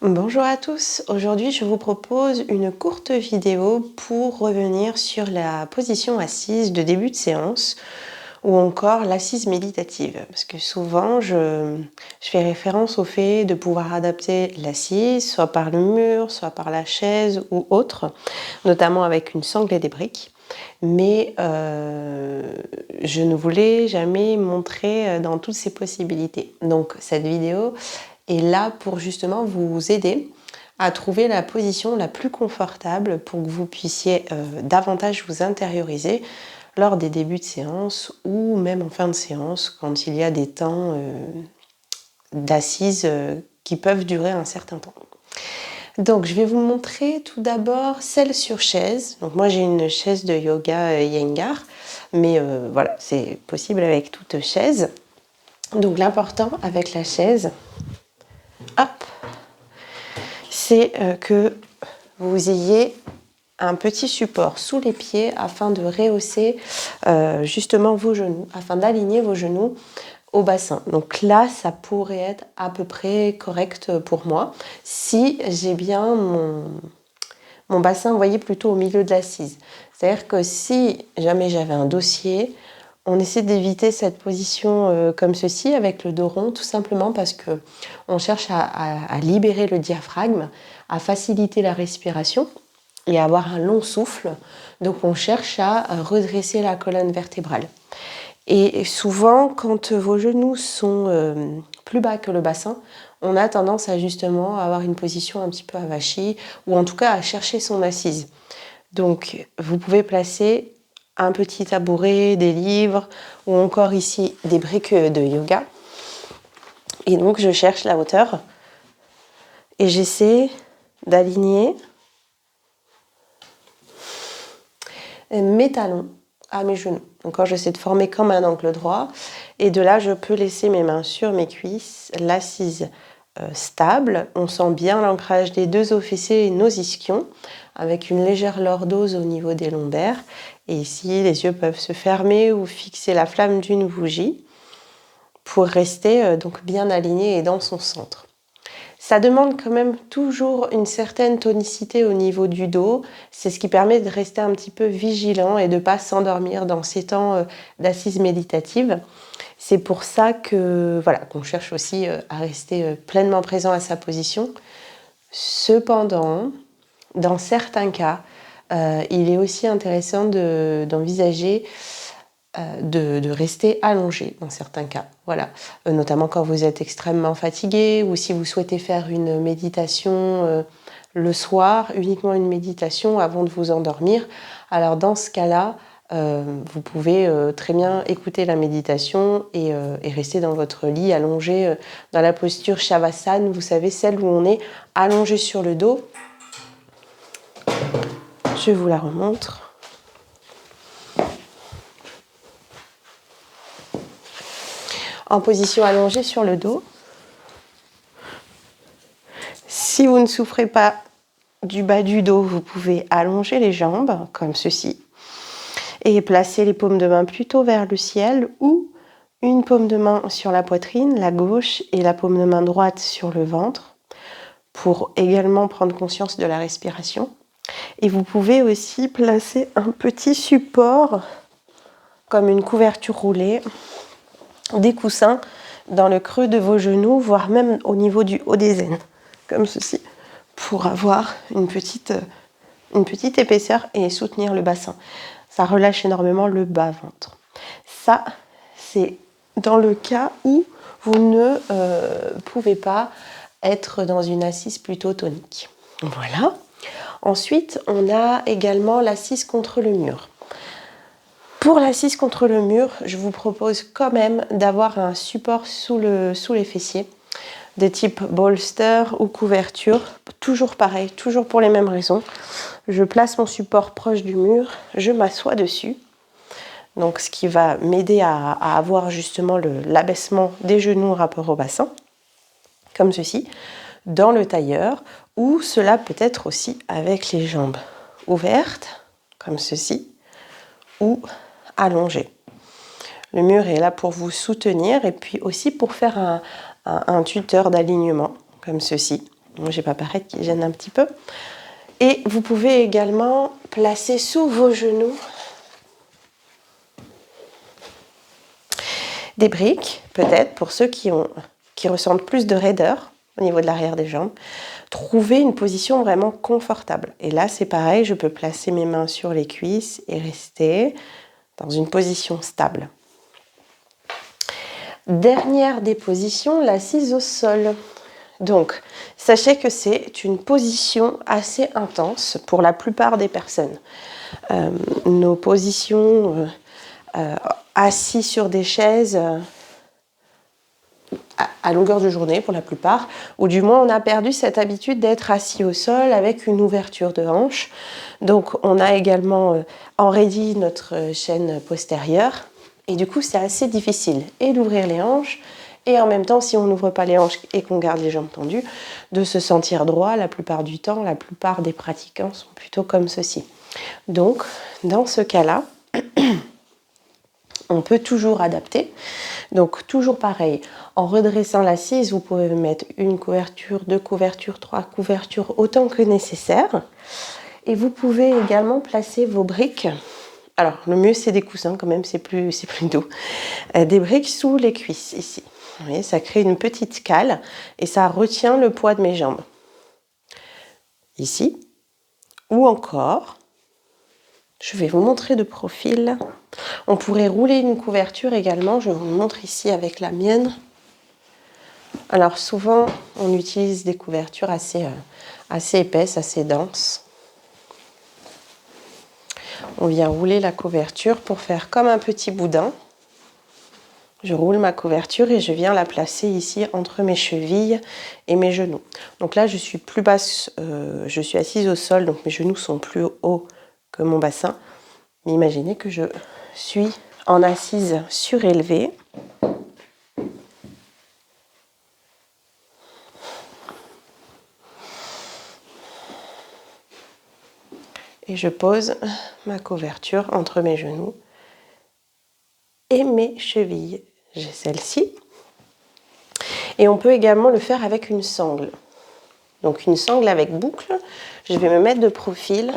Bonjour à tous, aujourd'hui je vous propose une courte vidéo pour revenir sur la position assise de début de séance ou encore l'assise méditative parce que souvent je fais référence au fait de pouvoir adapter l'assise soit par le mur, soit par la chaise ou autre, notamment avec une sangle et des briques. Mais je ne voulais jamais montrer dans toutes ces possibilités. Donc cette vidéo est là pour justement vous aider à trouver la position la plus confortable pour que vous puissiez davantage vous intérioriser lors des débuts de séance ou même en fin de séance quand il y a des temps d'assises qui peuvent durer un certain temps. Donc je vais vous montrer tout d'abord celle sur chaise. Donc moi j'ai une chaise de yoga Iyengar, mais voilà, c'est possible avec toute chaise. Donc l'important avec la chaise, hop, c'est que vous ayez un petit support sous les pieds afin de rehausser justement vos genoux, afin d'aligner vos genoux au bassin. Donc là, ça pourrait être à peu près correct pour moi si j'ai bien mon bassin, vous voyez, plutôt au milieu de l'assise. C'est-à-dire que si jamais j'avais un dossier, on essaie d'éviter cette position comme ceci avec le dos rond, tout simplement parce que on cherche à libérer le diaphragme, à faciliter la respiration et à avoir un long souffle. Donc on cherche à redresser la colonne vertébrale. Et souvent, quand vos genoux sont plus bas que le bassin, on a tendance à justement avoir une position un petit peu avachie ou en tout cas à chercher son assise. Donc vous pouvez placer un petit tabouret, des livres ou encore ici des briques de yoga. Et donc je cherche la hauteur et j'essaie d'aligner mes talons à mes genoux. Donc quand j'essaie de former comme un angle droit, et de là je peux laisser mes mains sur mes cuisses, l'assise stable. On sent bien l'ancrage des deux os fessés et nos ischions, avec une légère lordose au niveau des lombaires. Et ici, les yeux peuvent se fermer ou fixer la flamme d'une bougie pour rester donc bien aligné et dans son centre. Ça demande quand même toujours une certaine tonicité au niveau du dos. C'est ce qui permet de rester un petit peu vigilant et de ne pas s'endormir dans ces temps d'assise méditative. C'est pour ça que voilà, qu'on cherche aussi à rester pleinement présent à sa position. Cependant, dans certains cas, il est aussi intéressant d'envisager de rester allongé dans certains cas. Voilà. Notamment quand vous êtes extrêmement fatigué ou si vous souhaitez faire une méditation le soir, uniquement une méditation avant de vous endormir. Alors dans ce cas-là, vous pouvez très bien écouter la méditation et rester dans votre lit allongé dans la posture Shavasana, vous savez, celle où on est allongé sur le dos. Je vous la remontre. En position allongée sur le dos. Si vous ne souffrez pas du bas du dos, vous pouvez allonger les jambes comme ceci et placer les paumes de main plutôt vers le ciel ou une paume de main sur la poitrine, la gauche, et la paume de main droite sur le ventre pour également prendre conscience de la respiration. Et vous pouvez aussi placer un petit support comme une couverture roulée, des coussins dans le creux de vos genoux, voire même au niveau du haut des aines, comme ceci, pour avoir une petite épaisseur et soutenir le bassin. Ça relâche énormément le bas-ventre. Ça, c'est dans le cas où vous ne pouvez pas être dans une assise plutôt tonique. Voilà. Ensuite, on a également l'assise contre le mur. Pour l'assise contre le mur, je vous propose quand même d'avoir un support sous les fessiers, de type bolster ou couverture. Toujours pareil, toujours pour les mêmes raisons. Je place mon support proche du mur, je m'assois dessus. Donc ce qui va m'aider à avoir justement l'abaissement des genoux rapport au bassin, comme ceci, dans le tailleur, ou cela peut être aussi avec les jambes ouvertes, comme ceci, ou allongées. Le mur est là pour vous soutenir et puis aussi pour faire un tuteur d'alignement, comme ceci. Moi, j'ai pas paraître qui gêne un petit peu. Et vous pouvez également placer sous vos genoux des briques, peut-être, pour ceux qui ressentent plus de raideur au niveau de l'arrière des jambes. Trouvez une position vraiment confortable. Et là, c'est pareil, je peux placer mes mains sur les cuisses et rester dans une position stable. Dernière des positions, l'assise au sol. Donc, sachez que c'est une position assez intense pour la plupart des personnes. Nos positions assis sur des chaises à longueur de journée pour la plupart, ou du moins on a perdu cette habitude d'être assis au sol avec une ouverture de hanche. Donc on a également enraidi notre chaîne postérieure et du coup c'est assez difficile et d'ouvrir les hanches et en même temps si on n'ouvre pas les hanches et qu'on garde les jambes tendues, de se sentir droit la plupart du temps. La plupart des pratiquants sont plutôt comme ceci. Donc dans ce cas-là, on peut toujours adapter. Donc toujours pareil, en redressant l'assise, vous pouvez mettre une couverture, 2 couvertures, 3 couvertures, autant que nécessaire. Et vous pouvez également placer vos briques. Alors le mieux c'est des coussins quand même, c'est plus doux. Des briques sous les cuisses ici. Vous voyez, ça crée une petite cale et ça retient le poids de mes jambes. Ici. Ou encore, je vais vous montrer de profil. On pourrait rouler une couverture également. Je vous montre ici avec la mienne. Alors souvent, on utilise des couvertures assez épaisses, assez denses. On vient rouler la couverture pour faire comme un petit boudin. Je roule ma couverture et je viens la placer ici entre mes chevilles et mes genoux. Donc là, je suis plus basse, je suis assise au sol, donc mes genoux sont plus hauts que mon bassin. Mais imaginez que je suis en assise surélevée. Et je pose ma couverture entre mes genoux et mes chevilles. J'ai celle-ci. Et on peut également le faire avec une sangle. Donc une sangle avec boucle. Je vais me mettre de profil.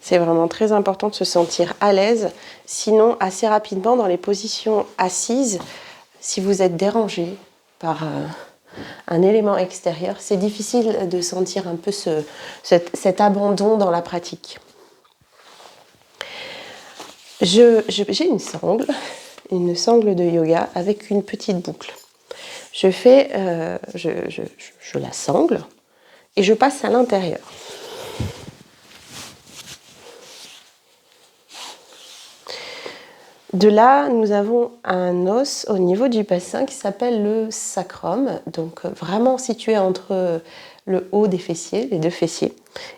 C'est vraiment très important de se sentir à l'aise. Sinon, assez rapidement, dans les positions assises, si vous êtes dérangé par un élément extérieur, c'est difficile de sentir un peu cet abandon dans la pratique. J'ai une sangle de yoga avec une petite boucle. Je la sangle et je passe à l'intérieur. De là, nous avons un os au niveau du bassin qui s'appelle le sacrum, donc vraiment situé entre le haut des fessiers, les deux fessiers.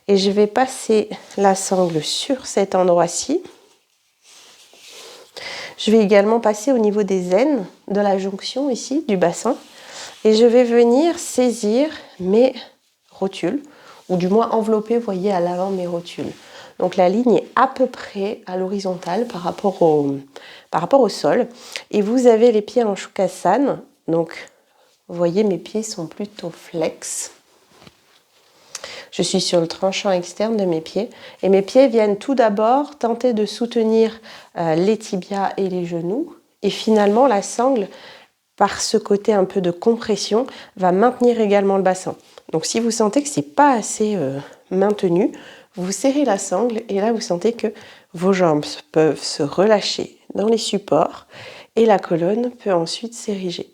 Et je vais passer la sangle sur cet endroit-ci. Je vais également passer au niveau des aines de la jonction ici, du bassin. Et je vais venir saisir mes rotules, ou du moins envelopper, vous voyez, à l'avant mes rotules. Donc la ligne est à peu près à l'horizontale par rapport au sol. Et vous avez les pieds en Shukasan. Donc vous voyez, mes pieds sont plutôt flex. Je suis sur le tranchant externe de mes pieds. Et mes pieds viennent tout d'abord tenter de soutenir les tibias et les genoux. Et finalement, la sangle, par ce côté un peu de compression, va maintenir également le bassin. Donc si vous sentez que ce n'est pas assez maintenu, vous serrez la sangle et là vous sentez que vos jambes peuvent se relâcher dans les supports et la colonne peut ensuite s'ériger.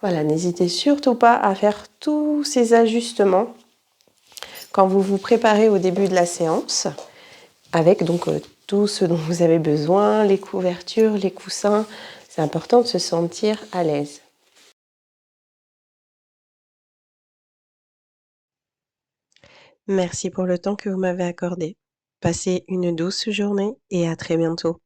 Voilà, n'hésitez surtout pas à faire tous ces ajustements quand vous vous préparez au début de la séance, avec donc tout ce dont vous avez besoin, les couvertures, les coussins. C'est important de se sentir à l'aise. Merci pour le temps que vous m'avez accordé. Passez une douce journée et à très bientôt.